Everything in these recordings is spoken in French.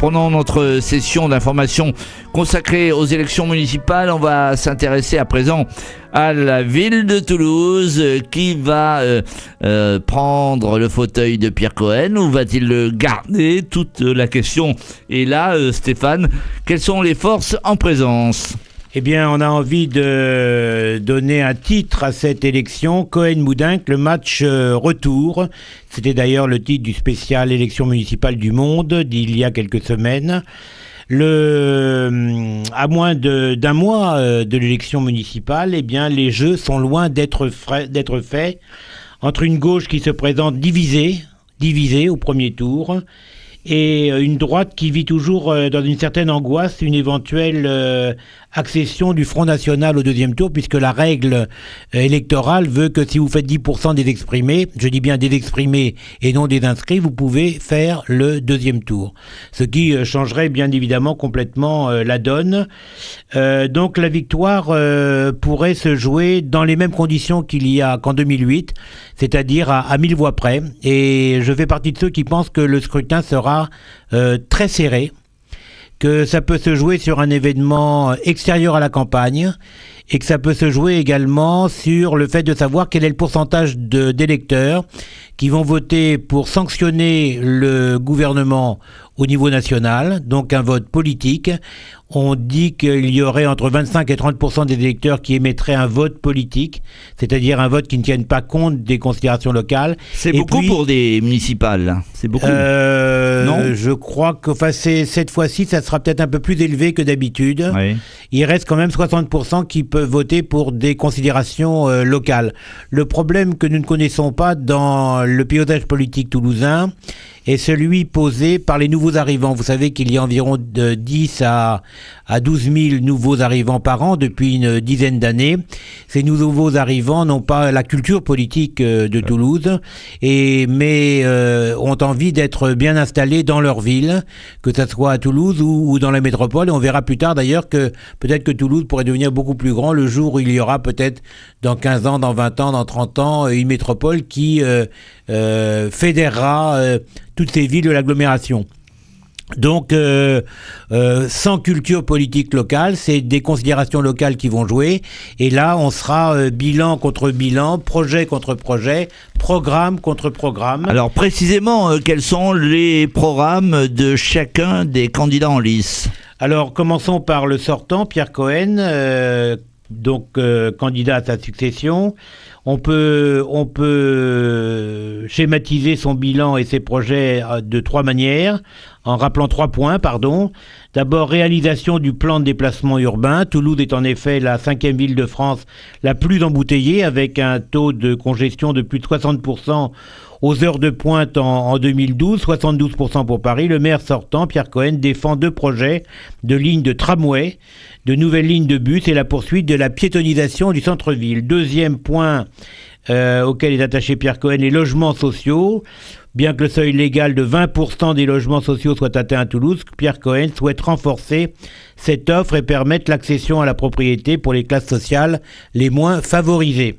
pendant notre session d'information consacrée aux élections municipales, on va s'intéresser à présent à la ville de Toulouse. Qui va prendre le fauteuil de Pierre Cohen ou va-t-il le garder? Toute la question est là, Stéphane. Quelles sont les forces en présence? Eh bien, on a envie de donner un titre à cette élection, Cohen-Moudinque, le match retour. C'était d'ailleurs le titre du spécial élection municipale du Monde d'il y a quelques semaines. À moins d'un mois de l'élection municipale, eh bien, les jeux sont loin d'être faits entre une gauche qui se présente divisée au premier tour, et une droite qui vit toujours dans une certaine angoisse, une éventuelle accession du Front National au deuxième tour, puisque la règle électorale veut que si vous faites 10% des exprimés, je dis bien des exprimés et non des inscrits, vous pouvez faire le deuxième tour. Ce qui changerait bien évidemment complètement la donne. Donc la victoire pourrait se jouer dans les mêmes conditions qu'en 2008, c'est-à-dire à 1000 voix près. Et je fais partie de ceux qui pensent que le scrutin sera très serré, que ça peut se jouer sur un événement extérieur à la campagne et que ça peut se jouer également sur le fait de savoir quel est le pourcentage d'électeurs qui vont voter pour sanctionner le gouvernement au niveau national, donc un vote politique. On dit qu'il y aurait entre 25 et 30% des électeurs qui émettraient un vote politique, c'est-à-dire un vote qui ne tienne pas compte des considérations locales. C'est beaucoup pour des municipales. C'est beaucoup. Non, je crois que cette fois-ci, ça sera peut-être un peu plus élevé que d'habitude. Oui. Il reste quand même 60% qui peuvent voter pour des considérations locales. Le problème que nous ne connaissons pas dans le pilotage politique toulousain est celui posé par les nouveaux arrivants. Vous savez qu'il y a environ de 10 à 12 000 nouveaux arrivants par an depuis une dizaine d'années. Ces nouveaux arrivants n'ont pas la culture politique de Toulouse, mais ont envie d'être bien installés dans leur ville, que ce soit à Toulouse ou dans la métropole. Et on verra plus tard d'ailleurs que peut-être que Toulouse pourrait devenir beaucoup plus grand le jour où il y aura peut-être dans 15 ans, dans 20 ans, dans 30 ans, une métropole qui fédérera toutes ces villes de l'agglomération. Donc, sans culture politique locale, c'est des considérations locales qui vont jouer. Et là, on sera bilan contre bilan, projet contre projet, programme contre programme. Alors, précisément, quels sont les programmes de chacun des candidats en lice? Alors, commençons par le sortant, Pierre Cohen, candidat à sa succession. On peut schématiser son bilan et ses projets de trois manières, en rappelant 3 points, D'abord, réalisation du plan de déplacement urbain. Toulouse est en effet la 5e ville de France la plus embouteillée, avec un taux de congestion de plus de 60% aux heures de pointe en 2012, 72% pour Paris. Le maire sortant, Pierre Cohen, défend 2 projets de lignes de tramway, de nouvelles lignes de bus et la poursuite de la piétonisation du centre-ville. Deuxième point auquel est attaché Pierre Cohen, les logements sociaux. Bien que le seuil légal de 20% des logements sociaux soit atteint à Toulouse, Pierre Cohen souhaite renforcer cette offre et permettre l'accession à la propriété pour les classes sociales les moins favorisées.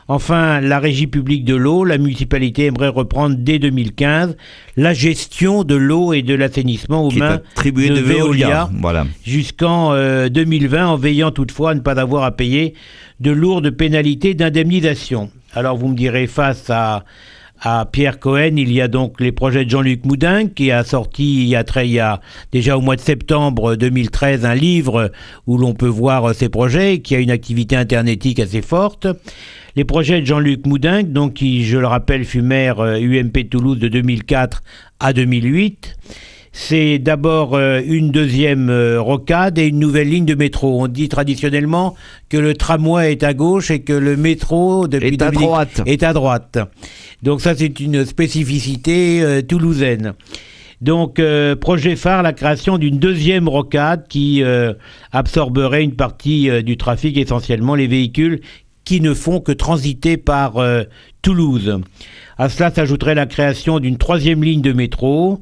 Enfin, la régie publique de l'eau, la municipalité aimerait reprendre dès 2015 la gestion de l'eau et de l'assainissement aux mains de Veolia, jusqu'en 2020, en veillant toutefois à ne pas avoir à payer de lourdes pénalités d'indemnisation. Alors vous me direz, face à Pierre Cohen, il y a donc les projets de Jean-Luc Moudinque qui a sorti il y a déjà au mois de septembre 2013 un livre où l'on peut voir ses projets, qui a une activité internetique assez forte. Les projets de Jean-Luc Moudinque, donc qui, je le rappelle, fut maire UMP Toulouse de 2004 à 2008. C'est d'abord une deuxième rocade et une nouvelle ligne de métro. On dit traditionnellement que le tramway est à gauche et que le métro depuis est à droite. Donc ça, c'est une spécificité toulousaine. Donc, projet phare, la création d'une deuxième rocade qui absorberait une partie du trafic, essentiellement les véhicules qui ne font que transiter par Toulouse. À cela s'ajouterait la création d'une 3e ligne de métro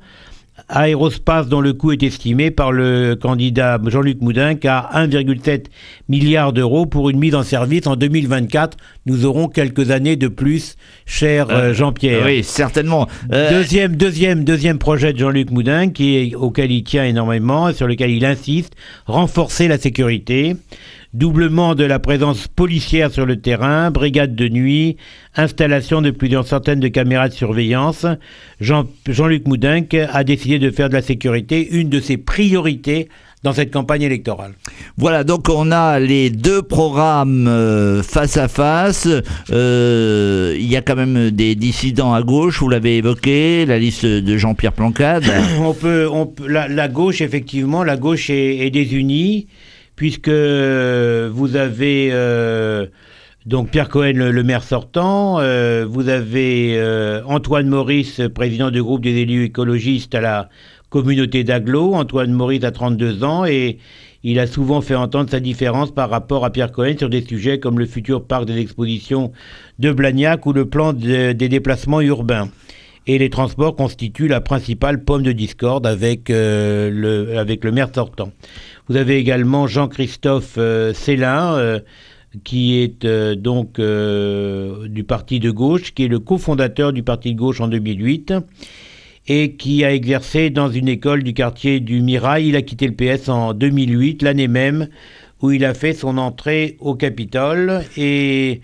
Aérospace dont le coût est estimé par le candidat Jean-Luc Moudenc à 1,7 milliard d'euros pour une mise en service en 2024. Nous aurons quelques années de plus, cher Jean-Pierre. Oui, certainement. Deuxième projet de Jean-Luc Moudenc auquel il tient énormément et sur lequel il insiste, renforcer la sécurité. Doublement de la présence policière sur le terrain, brigade de nuit, installation de plusieurs centaines de caméras de surveillance. Jean-Luc Moudenc a décidé de faire de la sécurité une de ses priorités dans cette campagne électorale. Voilà, donc on a les deux programmes face à face. Il y a quand même des dissidents à gauche, vous l'avez évoqué, la liste de Jean-Pierre Plancade. La gauche, effectivement, la gauche est désunie, puisque vous avez donc Pierre Cohen, le maire sortant, vous avez Antoine Maurice, président du groupe des élus écologistes à la communauté d'Aglo. Antoine Maurice a 32 ans et il a souvent fait entendre sa différence par rapport à Pierre Cohen sur des sujets comme le futur parc des expositions de Blagnac ou le plan des déplacements urbains. Et les transports constituent la principale pomme de discorde avec le maire sortant. Vous avez également Jean-Christophe Célin, qui est du parti de gauche, qui est le cofondateur du parti de gauche en 2008 et qui a exercé dans une école du quartier du Mirail. Il a quitté le PS en 2008, l'année même où il a fait son entrée au Capitole. Et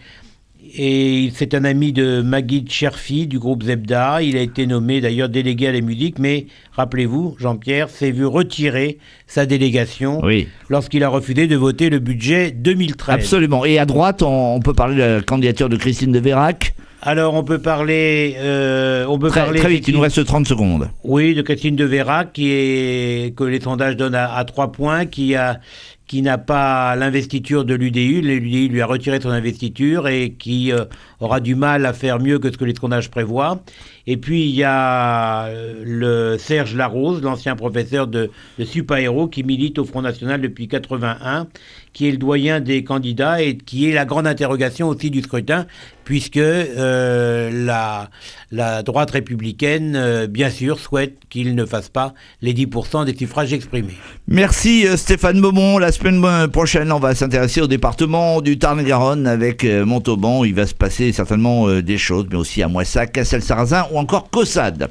c'est un ami de Maguid Cherfi du groupe Zebda. Il a été nommé d'ailleurs délégué à la musique, mais rappelez-vous, Jean-Pierre s'est vu retirer sa délégation lorsqu'il a refusé de voter le budget 2013. Absolument. Et à droite, on peut parler de la candidature de Christine de Vérac. Alors on peut parler... Très vite, il nous reste 30 secondes. Oui, de Christine de Vérac, que les sondages donnent à 3 points, qui n'a pas l'investiture de l'UDI. L'UDI lui a retiré son investiture et qui aura du mal à faire mieux que ce que les sondages prévoient. Et puis il y a le Serge Larose, l'ancien professeur de Supaéro, qui milite au Front National depuis 81, qui est le doyen des candidats et qui est la grande interrogation aussi du scrutin, puisque la droite républicaine, bien sûr, souhaite qu'il ne fasse pas les 10% des suffrages exprimés. Merci Stéphane Beaumont. La semaine prochaine, on va s'intéresser au département du Tarn-et-Garonne avec Montauban. Il va se passer certainement des choses, mais aussi à Moissac, Cassel-Sarrazin ou encore Caussade.